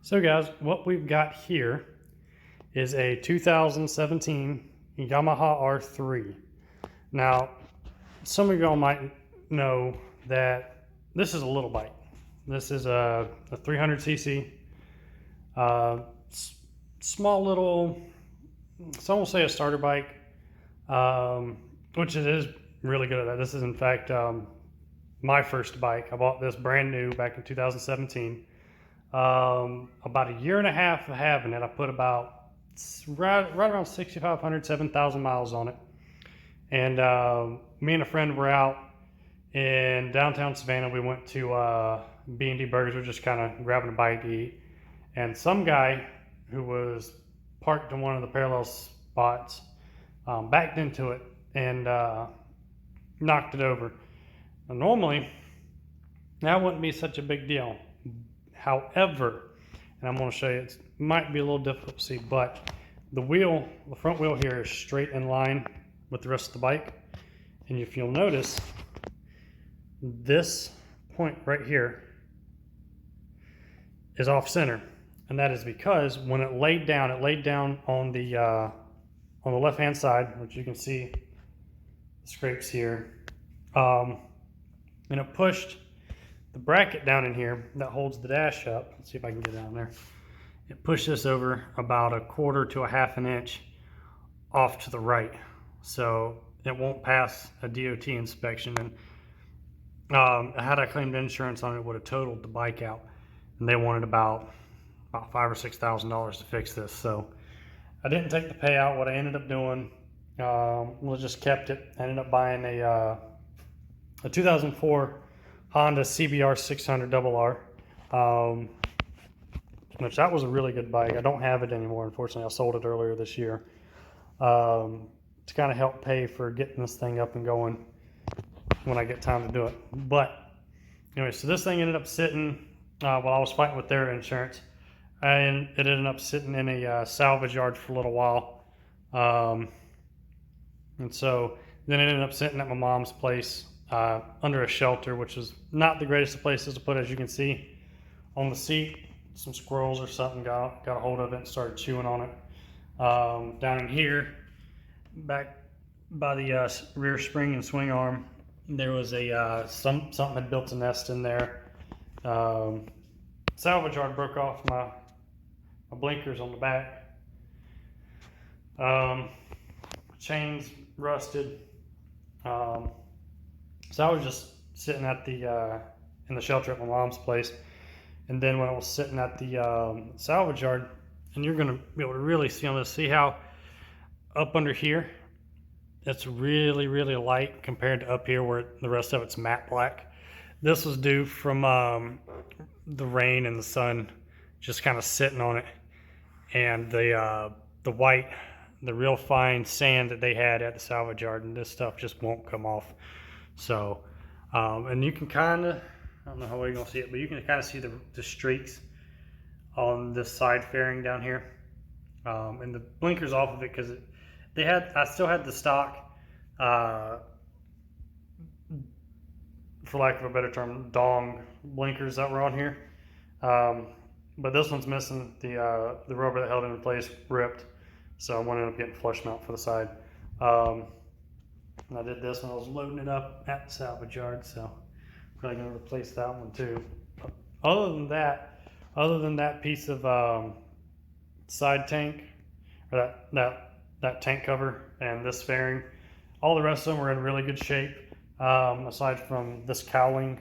So guys, what we've got here is a 2017 Yamaha R3. Now, some of y'all might know that this is a little bike. This is a 300cc, small little, some will say a starter bike, which it is really good at that. This is in fact my first bike. I bought this brand new back in 2017. About a year and a half of having it, I put about right around 6,500, 7,000 miles on it. And me and a friend were out in downtown Savannah. We went to B&D Burgers. We were just kind of grabbing a bite to eat. And some guy who was parked in one of the parallel spots backed into it and knocked it over. Now, normally, that wouldn't be such a big deal. However, and I'm going to show you, it might be a little difficult to see, but the front wheel here is straight in line with the rest of the bike. And if you'll notice, this point right here is off center. And that is because when it laid down on the left-hand side, which you can see the scrapes here, and it pushed the bracket down in here that holds the dash up. Let's see if I can get down there. It pushed this over about a quarter to a half an inch off to the right, so it won't pass a DOT inspection. And had I claimed insurance on it, would have totaled the bike out, and they wanted about $5,000 or $6,000 to fix this. So I didn't take the payout. What I ended up doing, was just kept it. I ended up buying a 2004 Honda CBR 600 RR, which that was a really good bike. I don't have it anymore, unfortunately. I sold it earlier this year to kind of help pay for getting this thing up and going when I get time to do it. But anyway, so this thing ended up sitting while I was fighting with their insurance, and it ended up sitting in a salvage yard for a little while. And so then it ended up sitting at my mom's place under a shelter, which is not the greatest of places to put. As you can see on the seat, some squirrels or something got a hold of it and started chewing on it. Down in here, back by the rear spring and swing arm, there was a something had built a nest in there. Salvage yard broke off my blinkers on the back. Chains rusted. So I was just sitting at the in the shelter at my mom's place, and then when I was sitting at the salvage yard, and you're going to be able to really see on this, see how up under here it's really light compared to up here where the rest of it's matte black. This was due from the rain and the sun just kind of sitting on it, and the white, the real fine sand that they had at the salvage yard, and this stuff just won't come off. So, and you can kind of, I don't know how well you're going to see it, but you can kind of see the streaks on this side fairing down here. And the blinkers off of it, because I still had the stock, for lack of a better term, dong blinkers that were on here. But this one's missing the rubber that held it in place, ripped. So I'm going to end up getting flush mount for the side. And I did this when I was loading it up at the salvage yard, so I'm probably going to replace that one too. But other than that piece of side tank, or that tank cover and this fairing, all the rest of them are in really good shape, aside from this cowling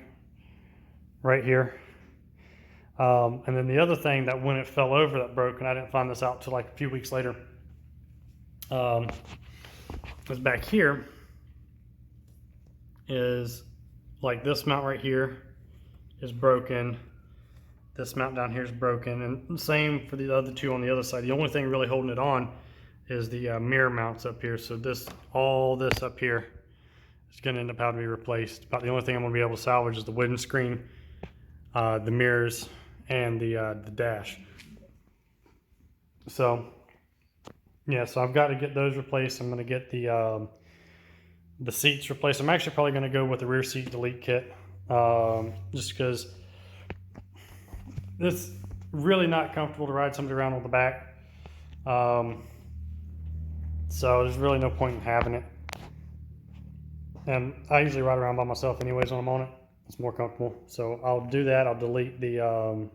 right here. And then the other thing that when it fell over that broke, and I didn't find this out till like a few weeks later, was back here, is like this mount right here is broken. This mount down here is broken, and same for the other two on the other side. The only thing really holding it on is the mirror mounts up here. So all this up here is going to end up having to be replaced. About the only thing I'm going to be able to salvage is the windscreen, the mirrors, and the dash. So yeah, so I've got to get those replaced. I'm going to get the seats replaced. I'm actually probably going to go with the rear seat delete kit, just because this really not comfortable to ride somebody around on the back. So there's really no point in having it. And I usually ride around by myself anyways when I'm on it. It's more comfortable. So I'll do that. I'll delete the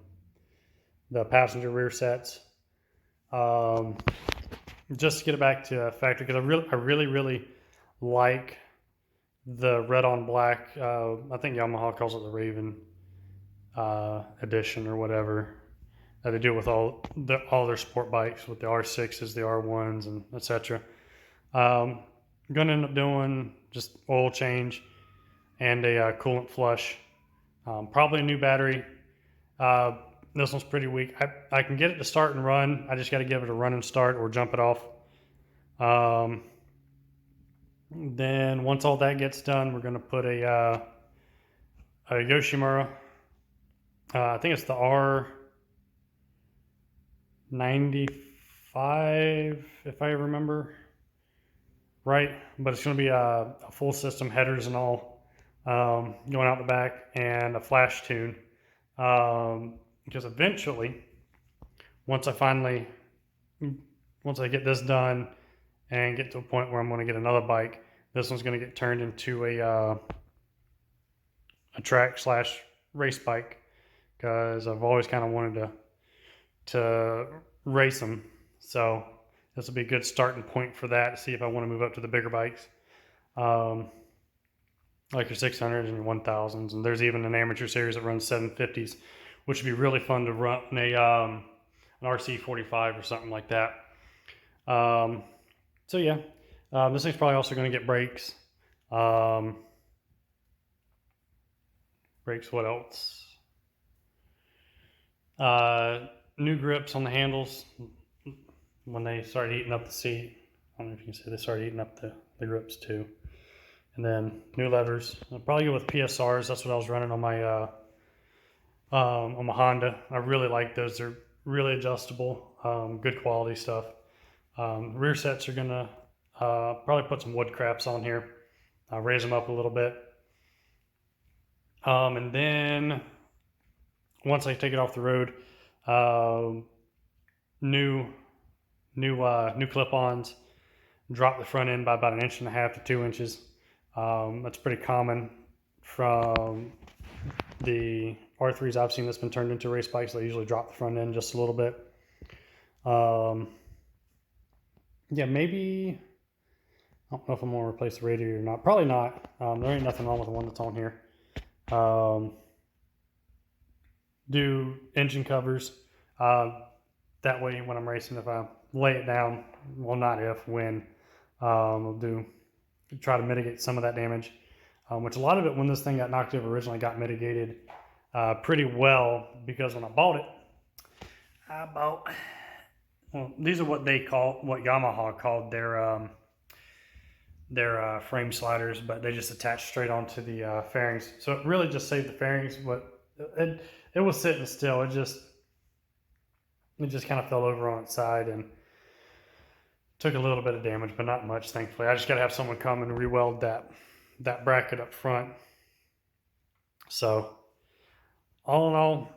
passenger rear sets. Just to get it back to factory, because I really like the red on black. I think Yamaha calls it the Raven edition or whatever that they do with all their sport bikes, with the R6s, the R1s, and etc. I'm gonna end up doing just oil change and a coolant flush. Probably a new battery. This one's pretty weak. I can get it to start and run. I just got to give it a run and start or jump it off. Then once all that gets done, we're going to put a Yoshimura. I think it's the R95, if I remember right. But it's going to be a full system, headers and all, going out the back, and a flash tune. Because eventually, once I get this done and get to a point where I'm going to get another bike, this one's going to get turned into a track / race bike, because I've always kind of wanted to race them. So this will be a good starting point for that, to see if I want to move up to the bigger bikes, like your 600s and your 1000s. And there's even an amateur series that runs 750s, which would be really fun to run an RC45 or something like that. So yeah, this thing's probably also going to get brakes. Brakes, what else? New grips on the handles when they started eating up the seat. I don't know if you can see, they started eating up the grips too. And then new levers. I'll probably go with PSRs. That's what I was running on my Honda. I really like those. They're really adjustable, good quality stuff. Rear sets are gonna probably put some wood craps on here, raise them up a little bit. And then once I take it off the road, new clip-ons, drop the front end by about 1.5 to 2 inches. That's pretty common from the R3s I've seen that's been turned into race bikes. They usually drop the front end just a little bit. Yeah, maybe, I don't know if I'm going to replace the radiator or not. Probably not. There ain't nothing wrong with the one that's on here. Do engine covers. That way when I'm racing, if I lay it down, well, not if, when, I'll try to mitigate some of that damage. Which a lot of it, when this thing got knocked over originally, got mitigated pretty well, because when I bought it, these are what Yamaha called their frame sliders, but they just attach straight onto the fairings. So it really just saved the fairings, but it was sitting still. It just kind of fell over on its side and took a little bit of damage, but not much, thankfully. I just got to have someone come and re-weld that bracket up front. So all in all,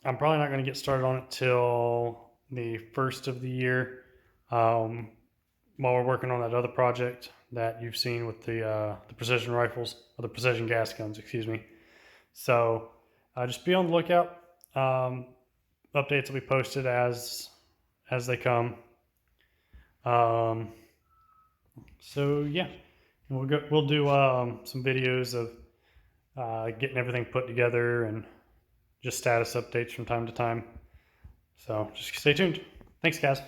I'm probably not going to get started on it till the first of the year, while we're working on that other project that you've seen with the precision rifles, or the precision gas guns, excuse me. So just be on the lookout. Updates will be posted as they come. So yeah, we'll do some videos of getting everything put together and just status updates from time to time. So just stay tuned. Thanks, guys.